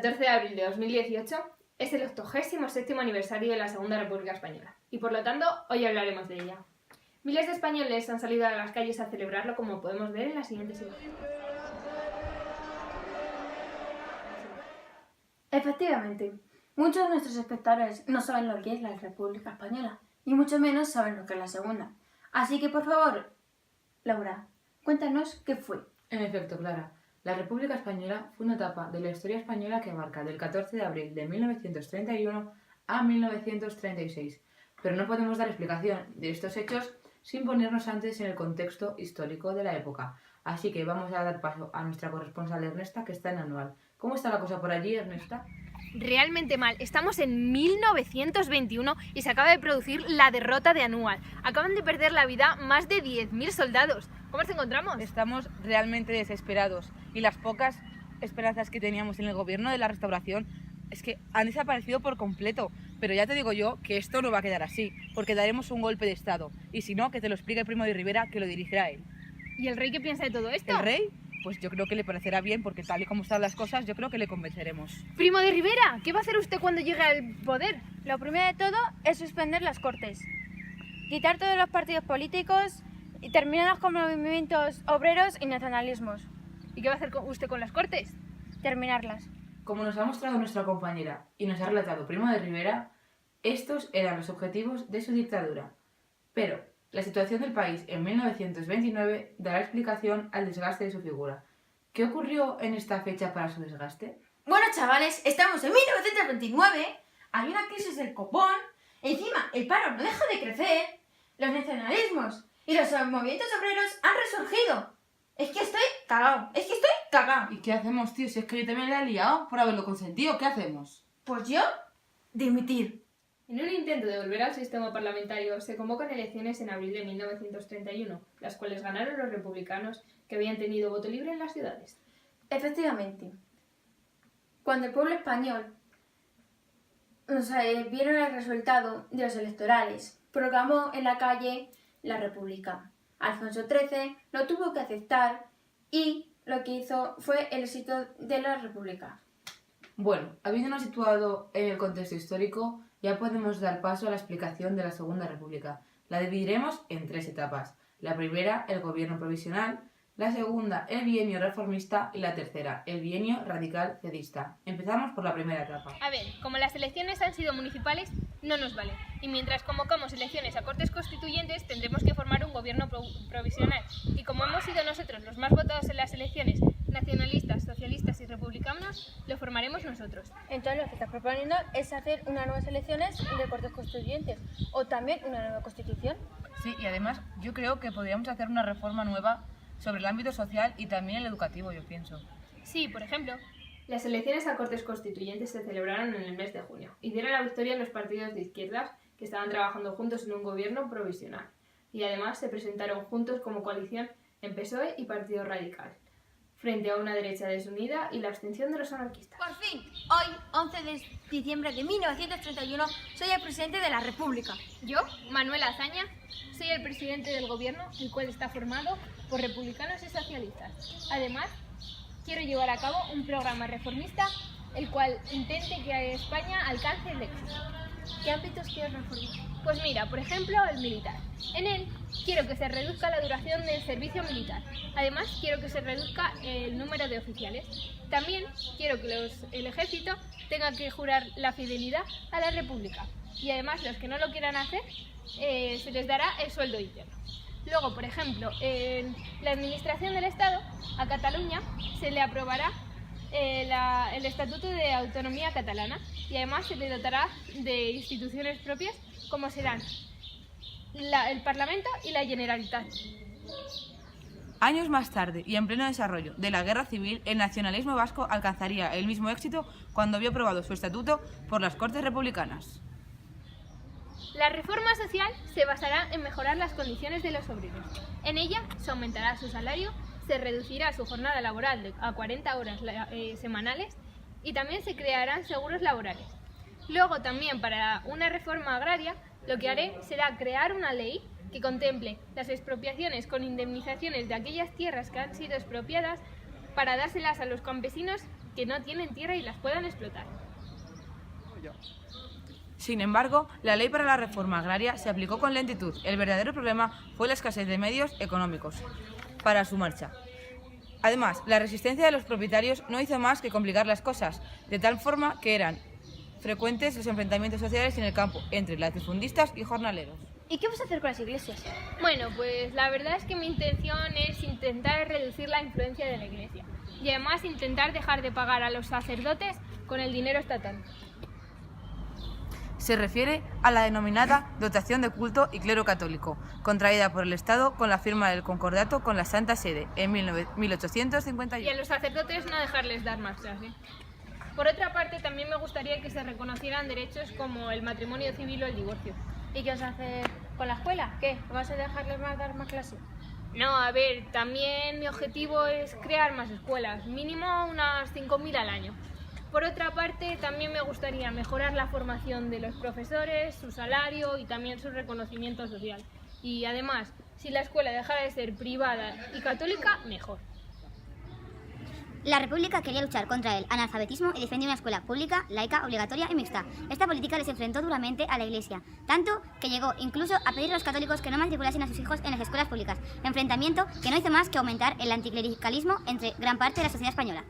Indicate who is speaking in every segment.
Speaker 1: 14 de abril de 2018 es el 87º aniversario de la Segunda República Española y por lo tanto hoy hablaremos de ella. Miles de españoles han salido a las calles a celebrarlo, como podemos ver en las siguientes imágenes.
Speaker 2: Efectivamente, muchos de nuestros espectadores no saben lo que es la República Española y mucho menos saben lo que es la Segunda. Así que por favor, Laura, cuéntanos qué fue.
Speaker 3: En efecto, Clara, la República Española fue una etapa de la historia española que abarca del 14 de abril de 1931 a 1936, pero no podemos dar explicación de estos hechos sin ponernos antes en el contexto histórico de la época. Así que vamos a dar paso a nuestra corresponsal Ernesta, que está en Anual. ¿Cómo está la cosa por allí, Ernesta?
Speaker 1: Realmente mal. Estamos en 1921 y se acaba de producir la derrota de Anual. Acaban de perder la vida más de 10.000 soldados. ¿Cómo nos encontramos?
Speaker 4: Estamos realmente desesperados y las pocas esperanzas que teníamos en el gobierno de la Restauración es que han desaparecido por completo. Pero ya te digo yo que esto no va a quedar así, porque daremos un golpe de Estado. Y si no, que te lo explique Primo de Rivera, que lo dirigirá él.
Speaker 1: ¿Y el rey qué piensa de todo esto?
Speaker 4: ¿El rey? Pues yo creo que le parecerá bien, porque tal y como están las cosas, yo creo que le convenceremos.
Speaker 1: Primo de Rivera, ¿qué va a hacer usted cuando llegue al poder?
Speaker 5: Lo primero de todo es suspender las Cortes, quitar todos los partidos políticos y terminarlos con movimientos obreros y nacionalismos.
Speaker 1: ¿Y qué va a hacer usted con las Cortes?
Speaker 5: Terminarlas.
Speaker 3: Como nos ha mostrado nuestra compañera y nos ha relatado Primo de Rivera, estos eran los objetivos de su dictadura. Pero la situación del país en 1929 dará explicación al desgaste de su figura. ¿Qué ocurrió en esta fecha para su desgaste?
Speaker 2: Bueno, chavales, estamos en 1929, hay una crisis del copón, encima el paro no deja de crecer, los nacionalismos y los movimientos obreros han resurgido. Es que estoy cagao.
Speaker 6: ¿Y qué hacemos, tío? Si es que yo también la he liado por haberlo consentido, ¿qué hacemos?
Speaker 2: Pues yo, dimitir.
Speaker 1: En un intento de volver al sistema parlamentario, se convocan elecciones en abril de 1931, las cuales ganaron los republicanos que habían tenido voto libre en las ciudades.
Speaker 2: Efectivamente, cuando el pueblo español vieron el resultado de los electorales, proclamó en la calle la República. Alfonso XIII lo tuvo que aceptar y lo que hizo fue el éxito de la República.
Speaker 3: Bueno, habiéndonos situado en el contexto histórico, ya podemos dar paso a la explicación de la Segunda República. La dividiremos en 3 etapas. La primera, el gobierno provisional; la segunda, el bienio reformista; y la tercera, el bienio radical cedista. Empezamos por la primera etapa.
Speaker 1: A ver, como las elecciones han sido municipales, no nos vale. Y mientras convocamos elecciones a Cortes Constituyentes, tendremos que formar un gobierno provisional. Y como hemos sido nosotros los más votados en las elecciones, nacionalistas, socialistas y republicanos, lo formaremos nosotros.
Speaker 5: Entonces lo que estás proponiendo es hacer unas nuevas elecciones de Cortes Constituyentes o también una nueva Constitución.
Speaker 4: Sí, y además yo creo que podríamos hacer una reforma nueva sobre el ámbito social y también el educativo, yo pienso.
Speaker 1: Sí, por ejemplo, las elecciones a Cortes Constituyentes se celebraron en el mes de junio y dieron la victoria a los partidos de izquierdas que estaban trabajando juntos en un gobierno provisional. Y además se presentaron juntos como coalición en PSOE y Partido Radical, frente a una derecha desunida y la abstención de los anarquistas.
Speaker 5: Por fin, hoy, 11 de diciembre de 1931, soy el presidente de la República.
Speaker 1: Yo, Manuela Azaña, soy el presidente del gobierno, el cual está formado por republicanos y socialistas. Además, quiero llevar a cabo un programa reformista, el cual intente que España alcance el éxito.
Speaker 5: ¿Qué ámbitos quieres reformar?
Speaker 1: Pues mira, por ejemplo, el militar. En él quiero que se reduzca la duración del servicio militar. Además, quiero que se reduzca el número de oficiales. También quiero que el ejército tenga que jurar la fidelidad a la República. Y además, los que no lo quieran hacer, se les dará el sueldo íntegro. Luego, por ejemplo, en la administración del Estado, a Cataluña se le aprobará el Estatuto de Autonomía Catalana y además se le dotará de instituciones propias como serán el Parlamento y la Generalitat.
Speaker 4: Años más tarde, y en pleno desarrollo de la Guerra Civil, el nacionalismo vasco alcanzaría el mismo éxito cuando vio aprobado su estatuto por las Cortes Republicanas.
Speaker 1: La reforma social se basará en mejorar las condiciones de los obreros. En ella se aumentará su salario, se reducirá su jornada laboral a 40 horas semanales y también se crearán seguros laborales. Luego también para una reforma agraria lo que haré será crear una ley que contemple las expropiaciones con indemnizaciones de aquellas tierras que han sido expropiadas para dárselas a los campesinos que no tienen tierra y las puedan explotar.
Speaker 4: Sin embargo, la ley para la reforma agraria se aplicó con lentitud. El verdadero problema fue la escasez de medios económicos para su marcha. Además, la resistencia de los propietarios no hizo más que complicar las cosas, de tal forma que eran frecuentes los enfrentamientos sociales en el campo entre latifundistas y jornaleros.
Speaker 5: ¿Y qué vas a hacer con las iglesias?
Speaker 1: Bueno, pues la verdad es que mi intención es intentar reducir la influencia de la Iglesia y además intentar dejar de pagar a los sacerdotes con el dinero estatal.
Speaker 4: Se refiere a la denominada dotación de culto y clero católico, contraída por el Estado con la firma del concordato con la Santa Sede en 1851.
Speaker 1: Y a los sacerdotes no dejarles dar más clase. Por otra parte, también me gustaría que se reconocieran derechos como el matrimonio civil o el divorcio.
Speaker 5: ¿Y qué vas a hacer con la escuela? ¿Qué? ¿Vas a dejarles dar más clases?
Speaker 1: No, a ver, también mi objetivo es crear más escuelas, mínimo unas 5.000 al año. Por otra parte, también me gustaría mejorar la formación de los profesores, su salario y también su reconocimiento social. Y además, si la escuela dejara de ser privada y católica, mejor.
Speaker 7: La República quería luchar contra el analfabetismo y defendía una escuela pública, laica, obligatoria y mixta. Esta política les enfrentó duramente a la Iglesia, tanto que llegó incluso a pedir a los católicos que no matriculasen a sus hijos en las escuelas públicas, enfrentamiento que no hizo más que aumentar el anticlericalismo entre gran parte de la sociedad española.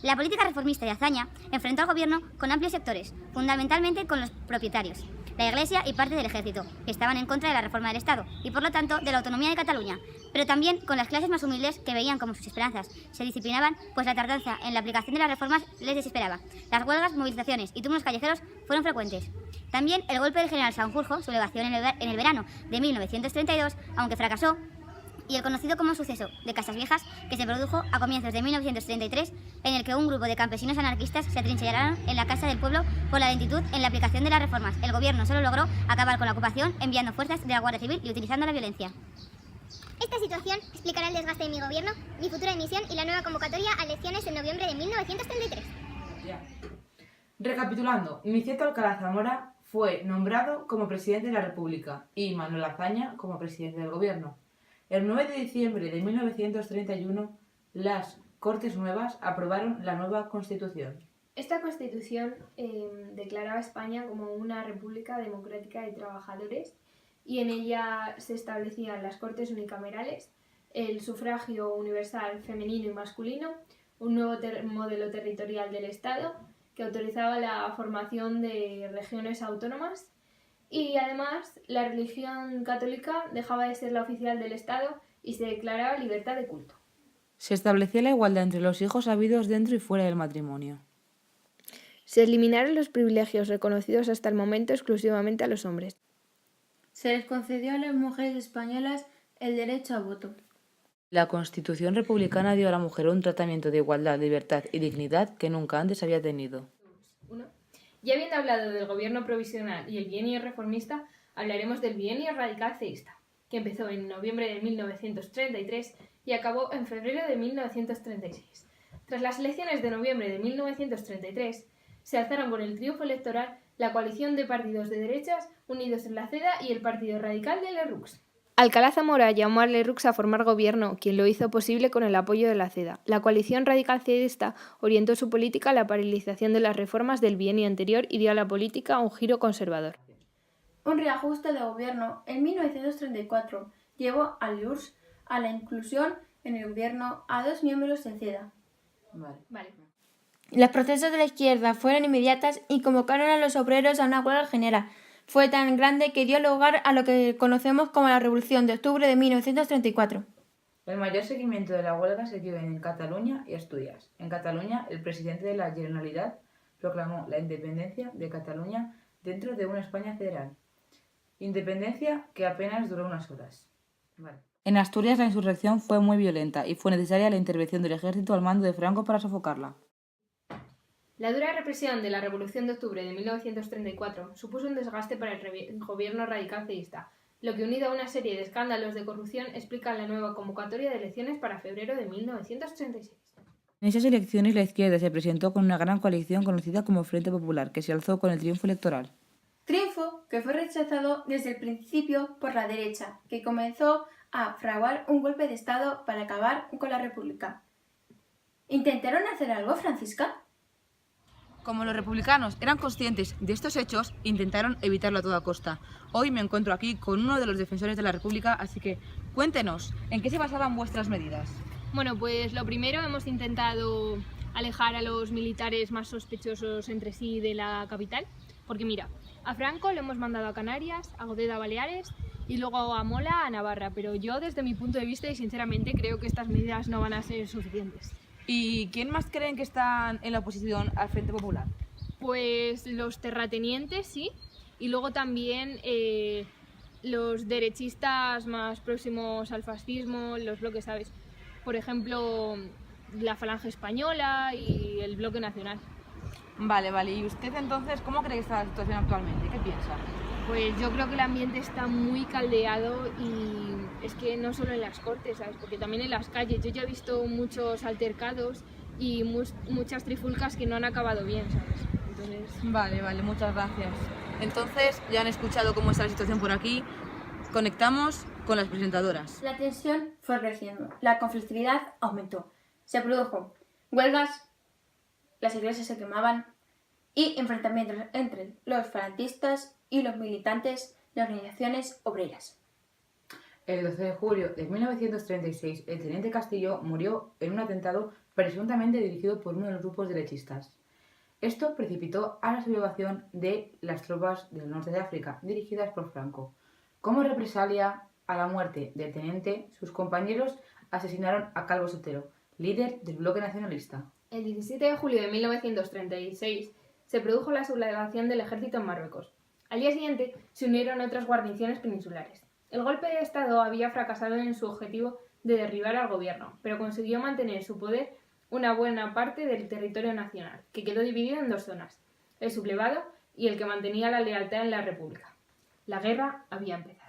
Speaker 7: La política reformista de Azaña enfrentó al gobierno con amplios sectores, fundamentalmente con los propietarios, la Iglesia y parte del ejército, que estaban en contra de la reforma del Estado y por lo tanto de la autonomía de Cataluña, pero también con las clases más humildes que veían como sus esperanzas se disciplinaban, pues la tardanza en la aplicación de las reformas les desesperaba. Las huelgas, movilizaciones y túmulos callejeros fueron frecuentes. También el golpe del general Sanjurjo, sublevación en el verano de 1932, aunque fracasó, y el conocido como suceso de Casas Viejas, que se produjo a comienzos de 1933, en el que un grupo de campesinos anarquistas se atrincheraron en la Casa del Pueblo por la lentitud en la aplicación de las reformas. El gobierno solo logró acabar con la ocupación enviando fuerzas de la Guardia Civil y utilizando la violencia.
Speaker 8: Esta situación explicará el desgaste de mi gobierno, mi futura dimisión y la nueva convocatoria a elecciones en noviembre de 1933.
Speaker 3: Recapitulando, Niceto Alcalá Zamora fue nombrado como presidente de la República y Manuel Azaña como presidente del gobierno. El 9 de diciembre de 1931, las Cortes Nuevas aprobaron la nueva Constitución.
Speaker 9: Esta Constitución declaraba a España como una república democrática de trabajadores y en ella se establecían las Cortes unicamerales, el sufragio universal femenino y masculino, un nuevo modelo territorial del Estado que autorizaba la formación de regiones autónomas y además la religión católica dejaba de ser la oficial del Estado y se declaraba libertad de culto.
Speaker 4: Se establecía la igualdad entre los hijos habidos dentro y fuera del matrimonio.
Speaker 9: Se eliminaron los privilegios reconocidos hasta el momento exclusivamente a los hombres.
Speaker 2: Se les concedió a las mujeres españolas el derecho a voto.
Speaker 4: La Constitución republicana dio a la mujer un tratamiento de igualdad, libertad y dignidad que nunca antes había tenido.
Speaker 1: Ya habiendo hablado del gobierno provisional y el bienio reformista, hablaremos del bienio radical ceísta, que empezó en noviembre de 1933 y acabó en febrero de 1936. Tras las elecciones de noviembre de 1933, se alzaron con el triunfo electoral la coalición de partidos de derechas unidos en la CEDA y el Partido Radical de Lerroux. Alcalá Zamora llamó a Lerroux a formar gobierno, quien lo hizo posible con el apoyo de la CEDA. La coalición radical ceísta orientó su política a la paralización de las reformas del bienio anterior y dio a la política un giro conservador.
Speaker 2: Un reajuste de gobierno en 1934 llevó a Lerroux a la inclusión en el gobierno a 2 miembros de CEDA.
Speaker 1: Vale.
Speaker 2: Las protestas de la izquierda fueron inmediatas y convocaron a los obreros a una huelga general. Fue tan grande que dio lugar a lo que conocemos como la Revolución de Octubre de 1934.
Speaker 3: El mayor seguimiento de la huelga se dio en Cataluña y Asturias. En Cataluña, el presidente de la Generalitat proclamó la independencia de Cataluña dentro de una España federal. Independencia que apenas duró unas horas.
Speaker 4: En Asturias la insurrección fue muy violenta y fue necesaria la intervención del ejército al mando de Franco para sofocarla.
Speaker 1: La dura represión de la Revolución de Octubre de 1934 supuso un desgaste para el gobierno radical ceísta, lo que unido a una serie de escándalos de corrupción explica la nueva convocatoria de elecciones para febrero de 1936.
Speaker 4: En esas elecciones la izquierda se presentó con una gran coalición conocida como Frente Popular, que se alzó con el triunfo electoral.
Speaker 2: Triunfo que fue rechazado desde el principio por la derecha, que comenzó a fraguar un golpe de Estado para acabar con la República. ¿Intentaron hacer algo, Francisca?
Speaker 4: Como los republicanos eran conscientes de estos hechos, intentaron evitarlo a toda costa. Hoy me encuentro aquí con uno de los defensores de la República, así que cuéntenos, ¿en qué se basaban vuestras medidas?
Speaker 1: Bueno, pues lo primero hemos intentado alejar a los militares más sospechosos entre sí de la capital, porque mira, a Franco lo hemos mandado a Canarias, a Godeda a Baleares y luego a Mola a Navarra, pero yo desde mi punto de vista y sinceramente creo que estas medidas no van a ser suficientes.
Speaker 4: ¿Y quién más creen que están en la oposición al Frente Popular?
Speaker 1: Pues los terratenientes, sí, y luego también los derechistas más próximos al fascismo, los bloques, ¿sabes? Por ejemplo, la Falange Española y el Bloque Nacional.
Speaker 4: Vale, ¿y usted entonces cómo cree que está la situación actualmente? ¿Qué piensa?
Speaker 1: Pues yo creo que el ambiente está muy caldeado y es que no solo en las Cortes, ¿sabes? Porque también en las calles. Yo ya he visto muchos altercados y muchas trifulcas que no han acabado bien, ¿sabes? Entonces...
Speaker 4: Vale, muchas gracias. Entonces, ya han escuchado cómo está la situación por aquí. Conectamos con las presentadoras.
Speaker 2: La tensión fue creciendo, la conflictividad aumentó. Se produjo huelgas, las iglesias se quemaban y enfrentamientos entre los falangistas y los militantes de organizaciones obreras.
Speaker 3: El 12 de julio de 1936, el teniente Castillo murió en un atentado presuntamente dirigido por uno de los grupos derechistas. Esto precipitó a la sublevación de las tropas del norte de África, dirigidas por Franco. Como represalia a la muerte del teniente, sus compañeros asesinaron a Calvo Sotelo, líder del bloque nacionalista.
Speaker 9: El 17 de julio de 1936 se produjo la sublevación del ejército en Marruecos. Al día siguiente se unieron otras guarniciones peninsulares. El golpe de Estado había fracasado en su objetivo de derribar al gobierno, pero consiguió mantener su poder una buena parte del territorio nacional, que quedó dividido en dos zonas, el sublevado y el que mantenía la lealtad en la República. La guerra había empezado.